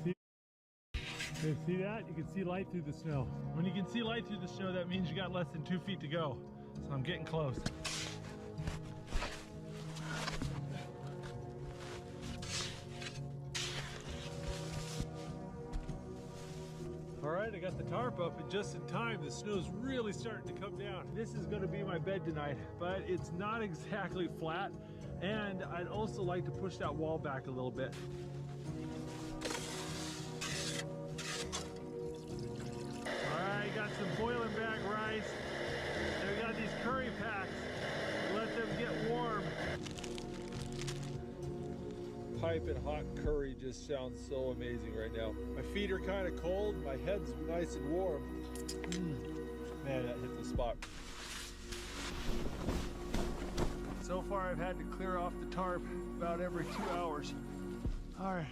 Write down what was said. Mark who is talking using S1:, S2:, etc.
S1: See that? You can see light through the snow. When you can see light through the snow, that means you got less than 2 feet to go. So I'm getting close. All right, I got the tarp up and just in time. The snow's really starting to come down. This is gonna be my bed tonight, but it's not exactly flat. And I'd also like to push that wall back a little bit. All right, got some boiling bag rice. And we got these curry packs. Let them get warm. Piping hot curry just sounds so amazing right now. My feet are kind of cold, my head's nice and warm. Man, that hit the spot. So far I've had to clear off the tarp about every 2 hours. All right,